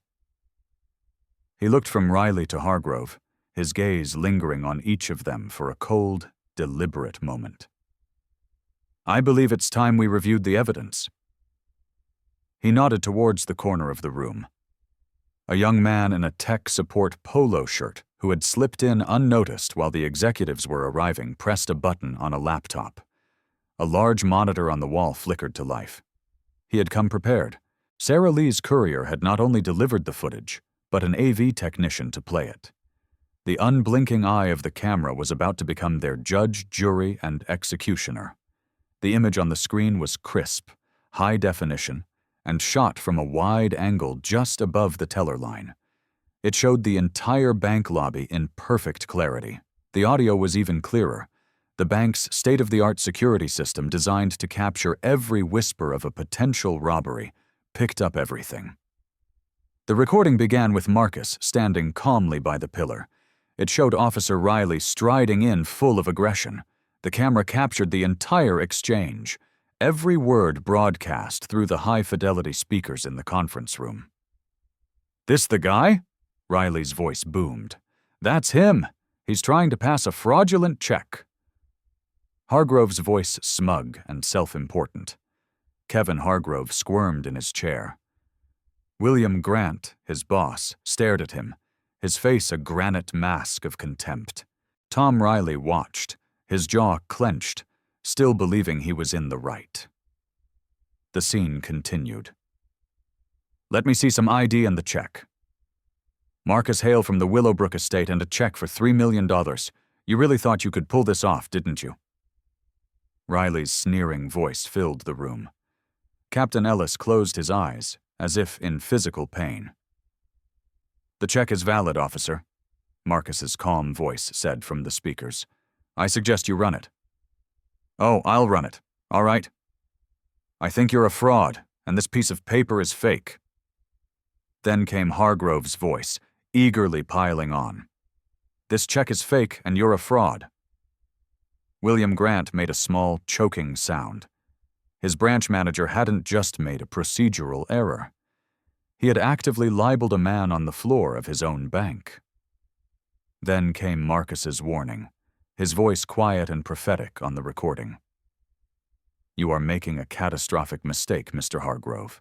He looked from Riley to Hargrove, his gaze lingering on each of them for a cold, deliberate moment. I believe it's time we reviewed the evidence. He nodded towards the corner of the room. A young man in a tech support polo shirt who had slipped in unnoticed while the executives were arriving pressed a button on a laptop. A large monitor on the wall flickered to life. He had come prepared. Sarah Lee's courier had not only delivered the footage, but an AV technician to play it. The unblinking eye of the camera was about to become their judge, jury, and executioner. The image on the screen was crisp, high definition, and shot from a wide angle just above the teller line. It showed the entire bank lobby in perfect clarity. The audio was even clearer. The bank's state-of-the-art security system designed to capture every whisper of a potential robbery picked up everything. The recording began with Marcus standing calmly by the pillar. It showed Officer Riley striding in full of aggression. The camera captured the entire exchange, every word broadcast through the high-fidelity speakers in the conference room. "This the guy?" Riley's voice boomed. "That's him. He's trying to pass a fraudulent check." Hargrove's voice smug and self-important. Kevin Hargrove squirmed in his chair. William Grant, his boss, stared at him, his face a granite mask of contempt. Tom Riley watched, his jaw clenched, still believing he was in the right. The scene continued. "Let me see some ID and the check." "Marcus Hale from the Willowbrook estate and a check for $3 million. You really thought you could pull this off, didn't you?" Riley's sneering voice filled the room. Captain Ellis closed his eyes, as if in physical pain. "The check is valid, officer," Marcus's calm voice said from the speakers. "I suggest you run it." "Oh, I'll run it. All right." "I think you're a fraud, and this piece of paper is fake." Then came Hargrove's voice, eagerly piling on. "This check is fake, and you're a fraud." William Grant made a small, choking sound. His branch manager hadn't just made a procedural error. He had actively libeled a man on the floor of his own bank. Then came Marcus's warning, his voice quiet and prophetic on the recording. "You are making a catastrophic mistake, Mr. Hargrove."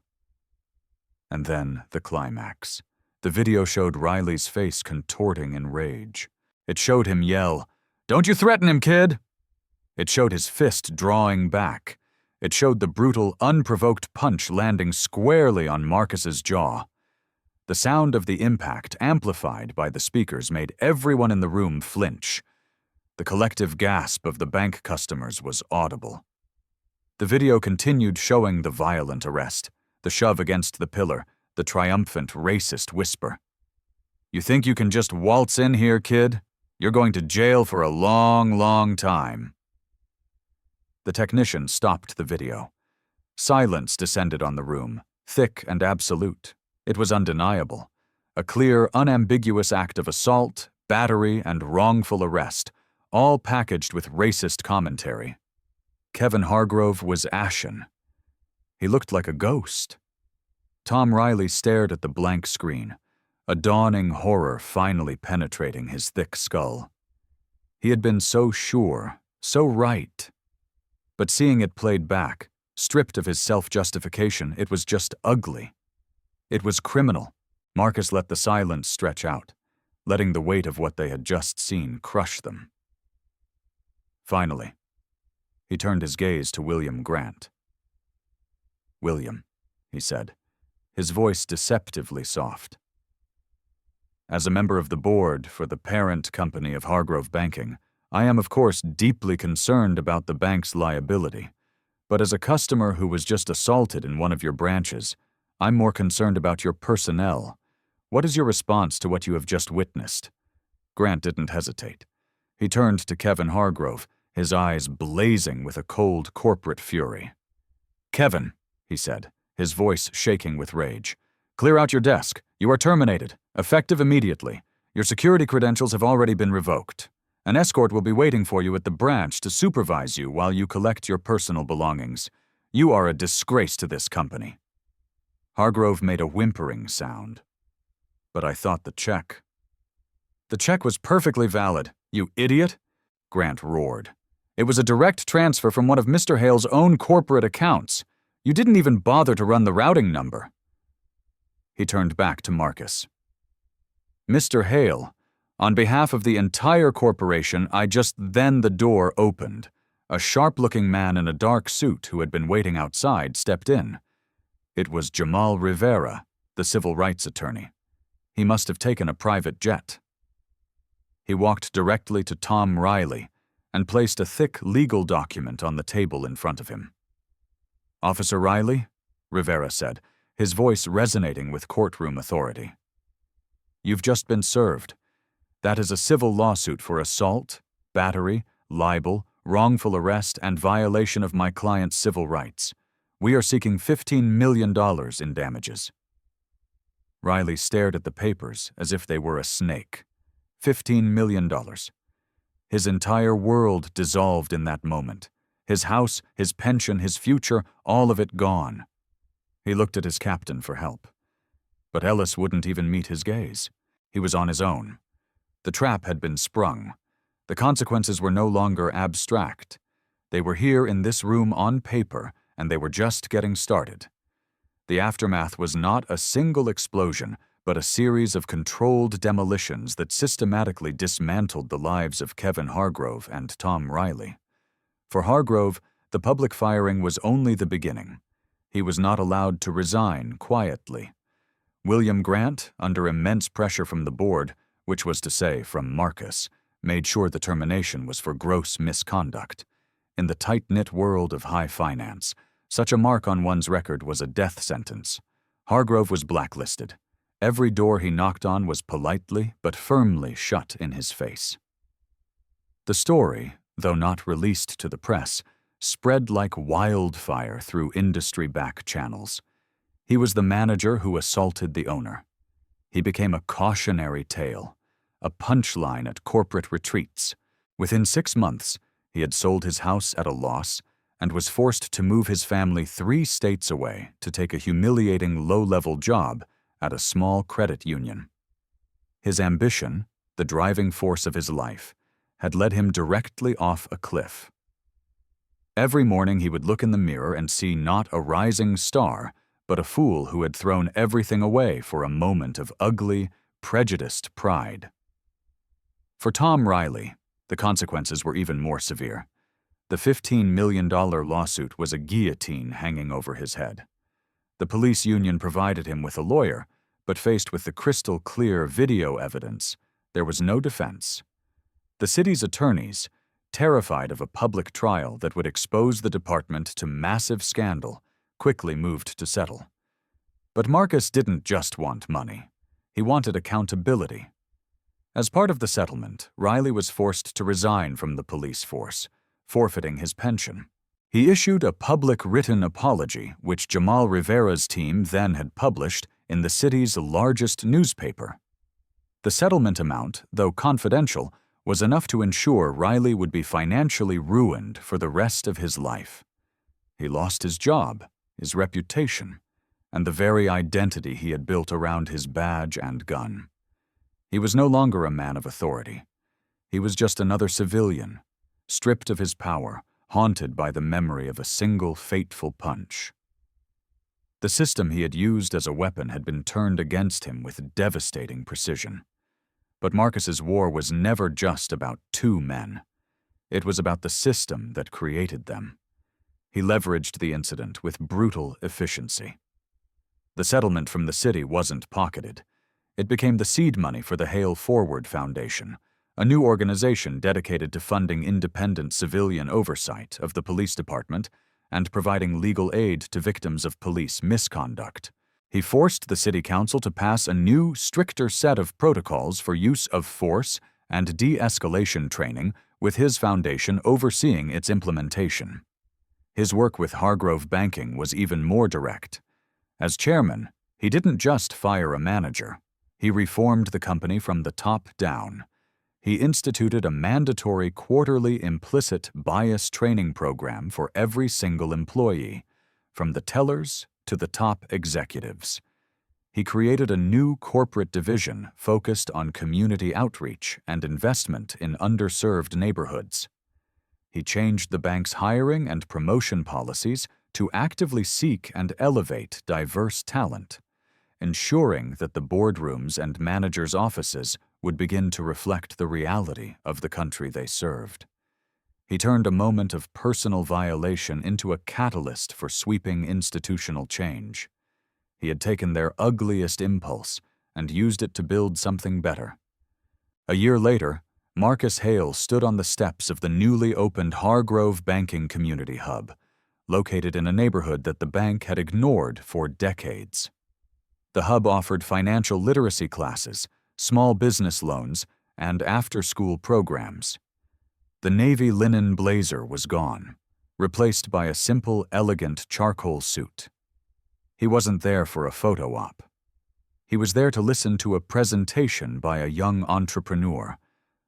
And then the climax. The video showed Riley's face contorting in rage. It showed him yell, "Don't you threaten him, kid!" It showed his fist drawing back. It showed the brutal, unprovoked punch landing squarely on Marcus's jaw. The sound of the impact, amplified by the speakers, made everyone in the room flinch. The collective gasp of the bank customers was audible. The video continued showing the violent arrest, the shove against the pillar, the triumphant, racist whisper. "You think you can just waltz in here, kid? You're going to jail for a long, long time." The technician stopped the video. Silence descended on the room, thick and absolute. It was undeniable. A clear, unambiguous act of assault, battery, and wrongful arrest, all packaged with racist commentary. Kevin Hargrove was ashen. He looked like a ghost. Tom Riley stared at the blank screen, a dawning horror finally penetrating his thick skull. He had been so sure, so right. But seeing it played back, stripped of his self-justification, it was just ugly. It was criminal. Marcus let the silence stretch out, letting the weight of what they had just seen crush them. Finally, he turned his gaze to William Grant. "William," he said, his voice deceptively soft. "As a member of the board for the parent company of Hargrove Banking, I am of course deeply concerned about the bank's liability, but as a customer who was just assaulted in one of your branches, I'm more concerned about your personnel. What is your response to what you have just witnessed?" Grant didn't hesitate. He turned to Kevin Hargrove, his eyes blazing with a cold corporate fury. "Kevin," he said, his voice shaking with rage. "Clear out your desk. You are terminated, effective immediately. Your security credentials have already been revoked. An escort will be waiting for you at the branch to supervise you while you collect your personal belongings. You are a disgrace to this company." Hargrove made a whimpering sound. "But I thought the check." "The check was perfectly valid, you idiot," Grant roared. "It was a direct transfer from one of Mr. Hale's own corporate accounts. You didn't even bother to run the routing number." He turned back to Marcus. "Mr. Hale, on behalf of the entire corporation, then the door opened. A sharp-looking man in a dark suit who had been waiting outside stepped in. It was Jamal Rivera, the civil rights attorney. He must have taken a private jet." He walked directly to Tom Riley and placed a thick legal document on the table in front of him. "Officer Riley," Rivera said, his voice resonating with courtroom authority. "You've just been served. That is a civil lawsuit for assault, battery, libel, wrongful arrest, and violation of my client's civil rights. We are seeking $15 million in damages." Riley stared at the papers as if they were a snake. $15 million. His entire world dissolved in that moment. His house, his pension, his future, all of it gone. He looked at his captain for help. But Ellis wouldn't even meet his gaze. He was on his own. The trap had been sprung. The consequences were no longer abstract. They were here in this room on paper, and they were just getting started. The aftermath was not a single explosion, but a series of controlled demolitions that systematically dismantled the lives of Kevin Hargrove and Tom Riley. For Hargrove, the public firing was only the beginning. He was not allowed to resign quietly. William Grant, under immense pressure from the board, which was to say from Marcus, made sure the termination was for gross misconduct. In the tight-knit world of high finance, such a mark on one's record was a death sentence. Hargrove was blacklisted. Every door he knocked on was politely but firmly shut in his face. The story, though not released to the press, spread like wildfire through industry-back channels. He was the manager who assaulted the owner. He became a cautionary tale, a punchline at corporate retreats. Within 6 months, he had sold his house at a loss and was forced to move his family 3 states away to take a humiliating low-level job at a small credit union. His ambition, the driving force of his life, had led him directly off a cliff. Every morning he would look in the mirror and see not a rising star, but a fool who had thrown everything away for a moment of ugly, prejudiced pride. For Tom Riley, the consequences were even more severe. The $15 million lawsuit was a guillotine hanging over his head. The police union provided him with a lawyer, but faced with the crystal-clear video evidence, there was no defense. The city's attorneys, terrified of a public trial that would expose the department to massive scandal, quickly moved to settle. But Marcus didn't just want money. He wanted accountability. As part of the settlement, Riley was forced to resign from the police force, forfeiting his pension. He issued a public written apology, which Jamal Rivera's team then had published in the city's largest newspaper. The settlement amount, though confidential, was enough to ensure Riley would be financially ruined for the rest of his life. He lost his job, his reputation, and the very identity he had built around his badge and gun. He was no longer a man of authority. He was just another civilian, stripped of his power, haunted by the memory of a single fateful punch. The system he had used as a weapon had been turned against him with devastating precision. But Marcus's war was never just about 2 men. It was about the system that created them. He leveraged the incident with brutal efficiency. The settlement from the city wasn't pocketed. It became the seed money for the Hale Forward Foundation, a new organization dedicated to funding independent civilian oversight of the police department and providing legal aid to victims of police misconduct. He forced the city council to pass a new, stricter set of protocols for use of force and de-escalation training, with his foundation overseeing its implementation. His work with Hargrove Banking was even more direct. As chairman, he didn't just fire a manager. He reformed the company from the top down. He instituted a mandatory quarterly implicit bias training program for every single employee, from the tellers to the top executives. He created a new corporate division focused on community outreach and investment in underserved neighborhoods. He changed the bank's hiring and promotion policies to actively seek and elevate diverse talent, ensuring that the boardrooms and managers' offices would begin to reflect the reality of the country they served. He turned a moment of personal violation into a catalyst for sweeping institutional change. He had taken their ugliest impulse and used it to build something better. A year later, Marcus Hale stood on the steps of the newly opened Hargrove Banking Community Hub, located in a neighborhood that the bank had ignored for decades. The hub offered financial literacy classes, small business loans, and after-school programs. The navy linen blazer was gone, replaced by a simple, elegant charcoal suit. He wasn't there for a photo op. He was there to listen to a presentation by a young entrepreneur,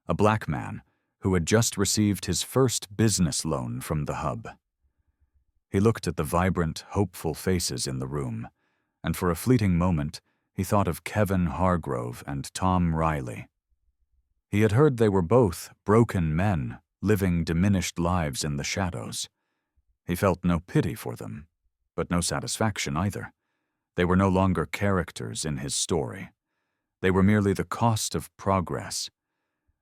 a black man who had just received his first business loan from the hub. He looked at the vibrant, hopeful faces in the room, and for a fleeting moment, he thought of Kevin Hargrove and Tom Riley. He had heard they were both broken men living diminished lives in the shadows. He felt no pity for them, but no satisfaction either. They were no longer characters in his story. They were merely the cost of progress.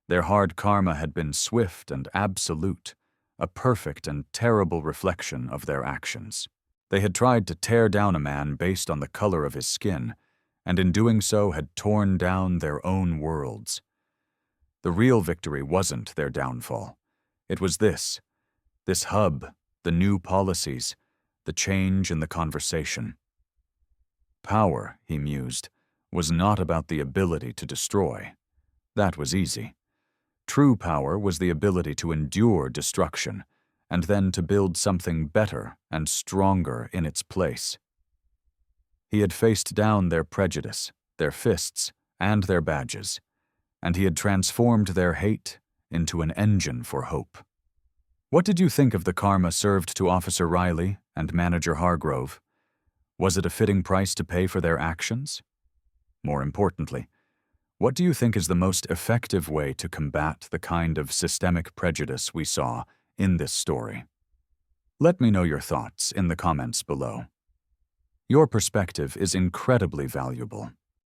Their hard karma had been swift and absolute, a perfect and terrible reflection of their actions. They had tried to tear down a man based on the color of his skin, and in doing so had torn down their own worlds. The real victory wasn't their downfall. It was this hub, the new policies, the change in the conversation. Power, he mused, was not about the ability to destroy. That was easy. True power was the ability to endure destruction, and then to build something better and stronger in its place. He had faced down their prejudice, their fists, and their badges, and he had transformed their hate into an engine for hope. What did you think of the karma served to Officer Riley and Manager Hargrove? Was it a fitting price to pay for their actions? More importantly, what do you think is the most effective way to combat the kind of systemic prejudice we saw in this story? Let me know your thoughts in the comments below. Your perspective is incredibly valuable.